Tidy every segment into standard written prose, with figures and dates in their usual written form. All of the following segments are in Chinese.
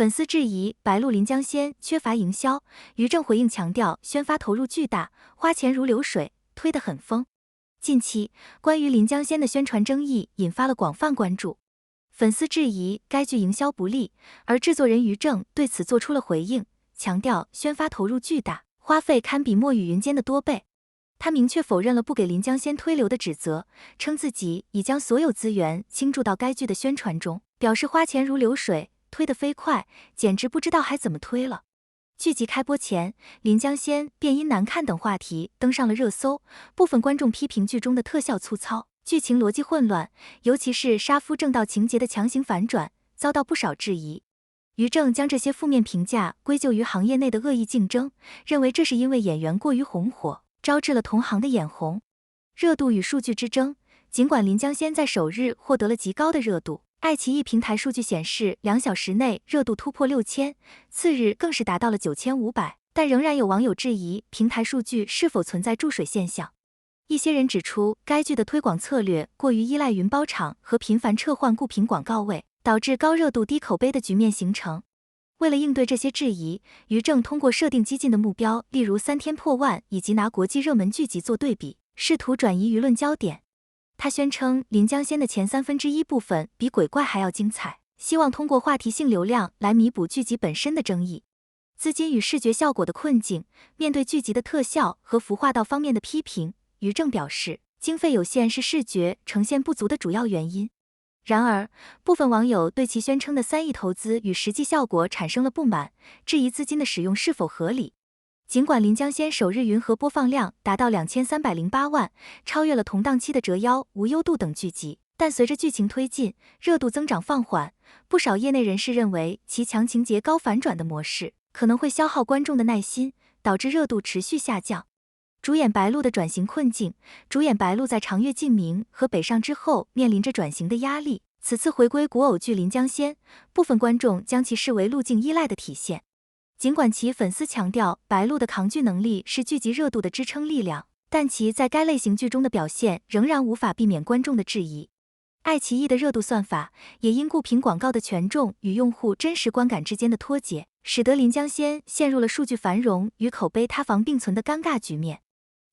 粉丝质疑白鹿临江仙缺乏营销，于正回应强调宣发投入巨大，花钱如流水，推得很疯。近期，关于临江仙的宣传争议引发了广泛关注。粉丝质疑该剧营销不力，而制作人于正对此做出了回应，强调宣发投入巨大，花费堪比墨雨云间的多倍。他明确否认了不给临江仙推流的指责，称自己已将所有资源倾注到该剧的宣传中，表示花钱如流水，推得飞快，简直不知道还怎么推了。剧集开播前，临江仙便因难看等话题登上了热搜，部分观众批评剧中的特效粗糙，剧情逻辑混乱，尤其是杀夫正道情节的强行反转，遭到不少质疑。于正将这些负面评价归咎于行业内的恶意竞争，认为这是因为演员过于红火，招致了同行的眼红。热度与数据之争，尽管临江仙在首日获得了极高的热度，爱奇艺平台数据显示2小时内热度突破6000，次日更是达到了9500，但仍然有网友质疑平台数据是否存在注水现象。一些人指出，该剧的推广策略过于依赖云包场和频繁撤换固屏广告位，导致高热度低口碑的局面形成。为了应对这些质疑，于正通过设定激进的目标，例如3天破万，以及拿国际热门剧集做对比，试图转移舆论焦点。他宣称临江仙的前1/3部分比鬼怪还要精彩，希望通过话题性流量来弥补剧集本身的争议。资金与视觉效果的困境，面对剧集的特效和服化道方面的批评，于正表示，经费有限是视觉呈现不足的主要原因。然而，部分网友对其宣称的3亿投资与实际效果产生了不满，质疑资金的使用是否合理。尽管临江仙首日云和播放量达到2308万，超越了同档期的折腰、无忧渡等剧集，但随着剧情推进，热度增长放缓。不少业内人士认为，其强情节高反转的模式可能会消耗观众的耐心，导致热度持续下降。主演白鹿的转型困境，主演白鹿在长月烬明和北上之后面临着转型的压力。此次回归古偶剧临江仙，部分观众将其视为路径依赖的体现。尽管其粉丝强调白鹿的抗剧能力是剧集热度的支撑力量，但其在该类型剧中的表现仍然无法避免观众的质疑。爱奇艺的热度算法也因固屏广告的权重与用户真实观感之间的脱节，使得临江仙陷入了数据繁荣与口碑塌房并存的尴尬局面。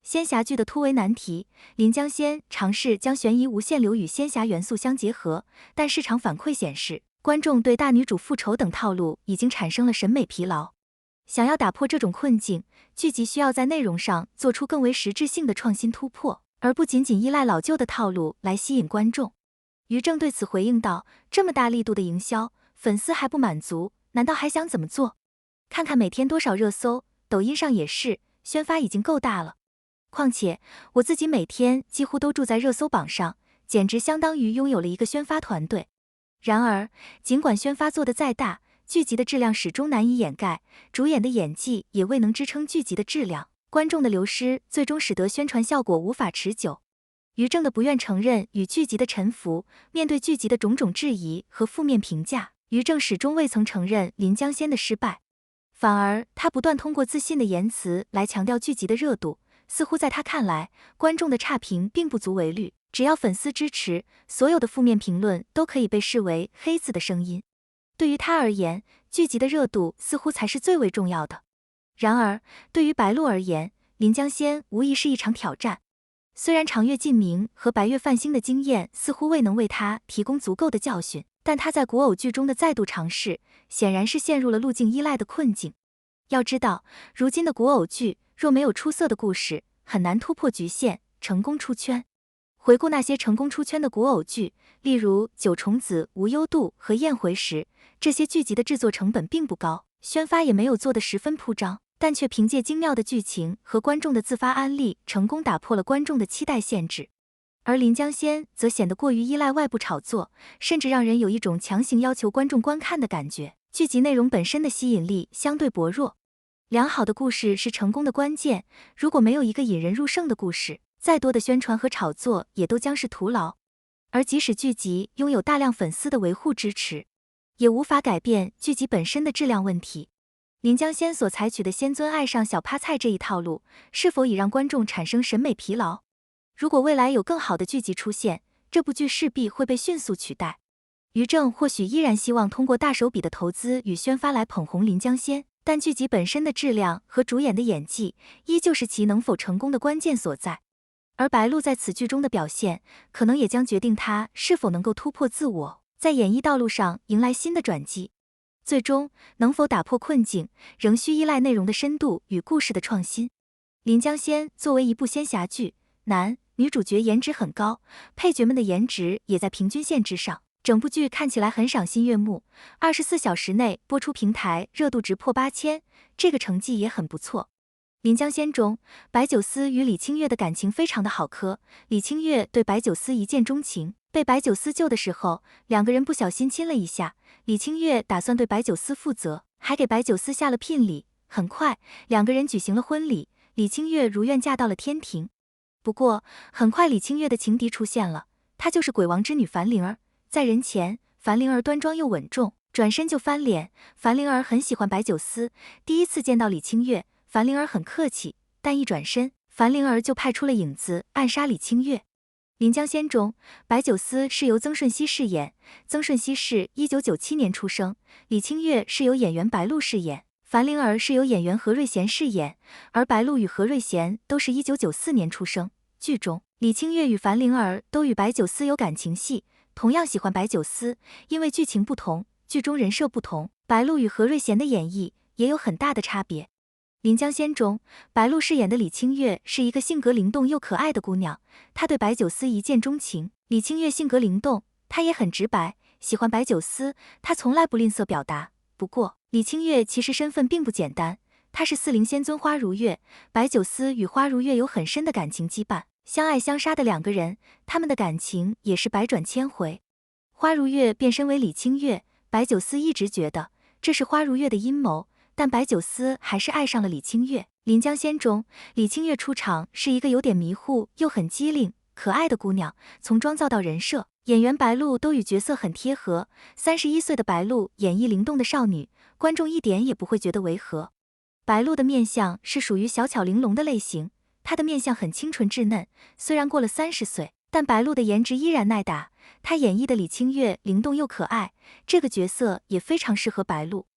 仙侠剧的突围难题，临江仙尝试将悬疑无限流与仙侠元素相结合，但市场反馈显示，观众对大女主复仇等套路已经产生了审美疲劳。想要打破这种困境，剧集需要在内容上做出更为实质性的创新突破，而不仅仅依赖老旧的套路来吸引观众。于正对此回应道，这么大力度的营销，粉丝还不满足，难道还想怎么做？看看每天多少热搜，抖音上也是，宣发已经够大了。况且我自己每天几乎都住在热搜榜上，简直相当于拥有了一个宣发团队。然而，尽管宣发做得再大，剧集的质量始终难以掩盖，主演的演技也未能支撑剧集的质量，观众的流失最终使得宣传效果无法持久。于正的不愿承认与剧集的沉浮，面对剧集的种种质疑和负面评价，于正始终未曾承认临江仙的失败，反而他不断通过自信的言辞来强调剧集的热度。似乎在他看来，观众的差评并不足为虑，只要粉丝支持，所有的负面评论都可以被视为黑子的声音。对于他而言，剧集的热度似乎才是最为重要的。然而，对于白鹿而言，临江仙无疑是一场挑战。虽然长月烬明和白月泛星的经验似乎未能为他提供足够的教训，但他在古偶剧中的再度尝试，显然是陷入了路径依赖的困境。要知道，如今的古偶剧若没有出色的故事，很难突破局限，成功出圈。回顾那些成功出圈的古偶剧，例如《九重子》、《无忧渡》和《燕回时》，这些剧集的制作成本并不高，宣发也没有做得十分铺张，但却凭借精妙的剧情和观众的自发安利，成功打破了观众的期待限制。而临江仙则显得过于依赖外部炒作，甚至让人有一种强行要求观众观看的感觉，剧集内容本身的吸引力相对薄弱。良好的故事是成功的关键，如果没有一个引人入胜的故事，再多的宣传和炒作也都将是徒劳。而即使剧集拥有大量粉丝的维护支持，也无法改变剧集本身的质量问题。临江仙所采取的仙尊爱上小趴菜这一套路，是否已让观众产生审美疲劳？如果未来有更好的剧集出现，这部剧势必会被迅速取代。于正或许依然希望通过大手笔的投资与宣发来捧红临江仙，但剧集本身的质量和主演的演技依旧是其能否成功的关键所在。而白鹿在此剧中的表现，可能也将决定她是否能够突破自我，在演艺道路上迎来新的转机。最终能否打破困境，仍需依赖内容的深度与故事的创新。临江仙作为一部仙侠剧，男女主角颜值很高，配角们的颜值也在平均线之上，整部剧看起来很赏心悦目。24小时内播出平台热度直破8000，这个成绩也很不错。临江仙中，白九思与李清月的感情非常的好磕，李清月对白九思一见钟情，被白九思救的时候，两个人不小心亲了一下，李清月打算对白九思负责，还给白九思下了聘礼。很快，两个人举行了婚礼，李清月如愿嫁到了天庭。不过，很快李清月的情敌出现了，她就是鬼王之女樊灵儿。在人前，樊灵儿端庄又稳重，转身就翻脸。樊灵儿很喜欢白九思，第一次见到李清月，樊灵儿很客气，但一转身，樊灵儿就派出了影子暗杀李清月。临江仙中，白九思是由曾舜晞饰演，曾舜晞是1997年出生，李清月是由演员白鹿饰演，樊灵儿是由演员何瑞贤饰演，而白鹿与何瑞贤都是1994年出生。剧中，李清月与樊灵儿都与白九思有感情戏，同样喜欢白九思，因为剧情不同，剧中人设不同，白鹿与何瑞贤的演绎也有很大的差别。临江仙中，白鹿饰演的李清月是一个性格灵动又可爱的姑娘，她对白九思一见钟情。李清月性格灵动，她也很直白，喜欢白九思，她从来不吝啬表达。不过，李清月其实身份并不简单，她是四灵仙尊花如月，白九思与花如月有很深的感情羁绊，相爱相杀的两个人，他们的感情也是百转千回。花如月变身为李清月，白九思一直觉得这是花如月的阴谋，但白九思还是爱上了李清月。临江仙中，李清月出场是一个有点迷糊又很机灵可爱的姑娘，从妆造到人设，演员白鹿都与角色很贴合。31岁的白鹿演绎灵动的少女，观众一点也不会觉得违和。白鹿的面相是属于小巧玲珑的类型，她的面相很清纯稚嫩，虽然过了30岁，但白鹿的颜值依然耐打。她演绎的李清月灵动又可爱，这个角色也非常适合白鹿。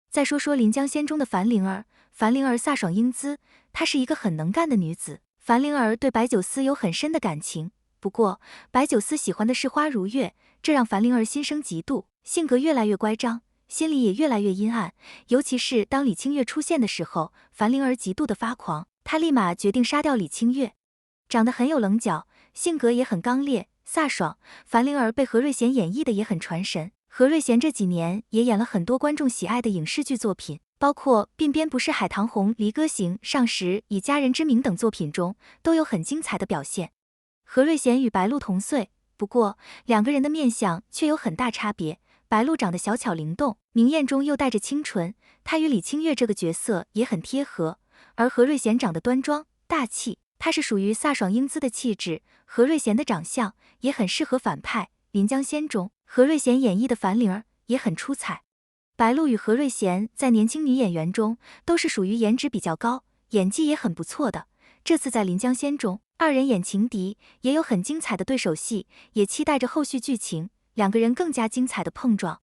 再说说临江仙中的樊灵儿，樊灵儿飒爽英姿，她是一个很能干的女子。樊灵儿对白九思有很深的感情，不过白九思喜欢的是花如月，这让樊灵儿心生嫉妒，性格越来越乖张，心里也越来越阴暗。尤其是当李清月出现的时候，樊灵儿极度的发狂，她立马决定杀掉李清月。长得很有棱角，性格也很刚烈飒爽，樊灵儿被何瑞贤演绎的也很传神。何瑞贤这几年也演了很多观众喜爱的影视剧作品，包括《鬓边不是海棠红》《离歌行》《上时》以家人之名等作品中都有很精彩的表现。何瑞贤与白鹿同岁，不过两个人的面相却有很大差别。白鹿长得小巧灵动，明艳中又带着清纯，她与李清月这个角色也很贴合。而何瑞贤长得端庄大气，他是属于飒爽英姿的气质。何瑞贤的长相也很适合反派。临江仙中，何瑞贤演绎的樊灵儿也很出彩。白鹿与何瑞贤在年轻女演员中都是属于颜值比较高，演技也很不错的。这次在临江仙中，二人演情敌，也有很精彩的对手戏，也期待着后续剧情，两个人更加精彩的碰撞。